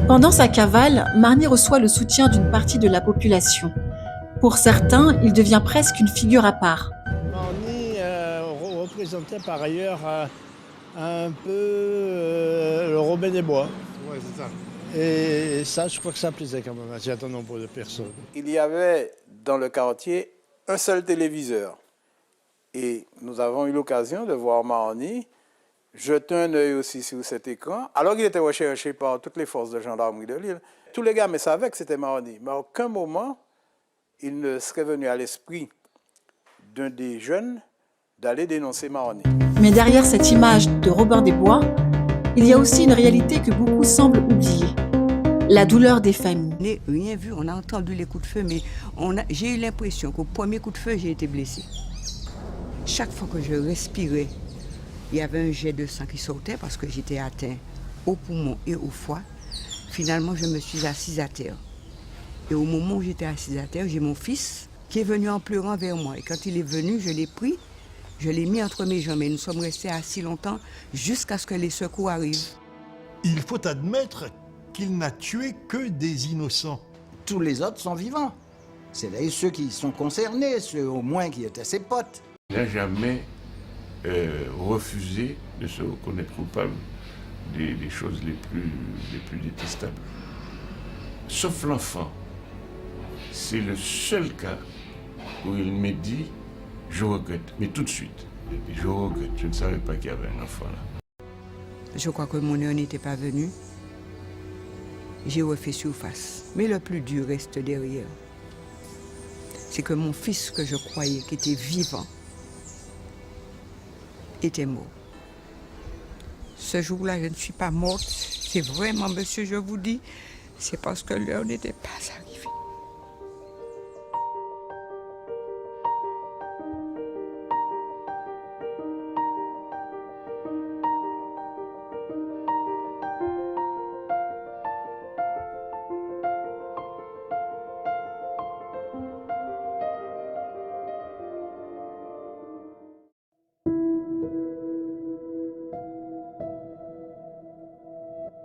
Pendant sa cavale, Marny reçoit le soutien d'une partie de la population. Pour certains, il devient presque une figure à part. Marny représentait par ailleurs un peu le Robin des Bois. Ouais, c'est ça. Et ça, je crois que ça plaisait quand même à un certain nombre de personnes. Il y avait dans le quartier un seul téléviseur. Et nous avons eu l'occasion de voir Marny jeter un œil aussi sur cet écran, alors qu'il était recherché par toutes les forces de gendarmerie de l'île. Tous les gars savaient que c'était Marny, mais à aucun moment, il ne serait venu à l'esprit d'un des jeunes d'aller dénoncer Marny. Mais derrière cette image de Robin des Bois, il y a aussi une réalité que beaucoup semblent oublier. La douleur des familles. On n'a rien vu, on a entendu les coups de feu, mais j'ai eu l'impression qu'au premier coup de feu, j'ai été blessée. Chaque fois que je respirais, il y avait un jet de sang qui sortait parce que j'étais atteint au poumon et au foie. Finalement, je me suis assise à terre. Et au moment où j'étais assise à terre, j'ai mon fils qui est venu en pleurant vers moi. Et quand il est venu, je l'ai pris, je l'ai mis entre mes jambes. Et nous sommes restés assis longtemps jusqu'à ce que les secours arrivent. Il faut admettre qu'il n'a tué que des innocents. Tous les autres sont vivants. C'est là ceux qui sont concernés, ceux au moins qui étaient ses potes. Il n'a jamais refusé de se reconnaître coupable des choses les plus détestables. Sauf l'enfant. C'est le seul cas où il m'a dit « je regrette », mais tout de suite. Je regrette, je ne savais pas qu'il y avait un enfant là. Je crois que mon heure n'était pas venue. J'ai refait surface. Mais le plus dur reste derrière. C'est que mon fils que je croyais qui était vivant était mort. Ce jour-là, je ne suis pas morte. C'est vraiment, monsieur, je vous dis, c'est parce que l'heure n'était pas arrivée.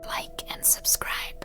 Like and subscribe.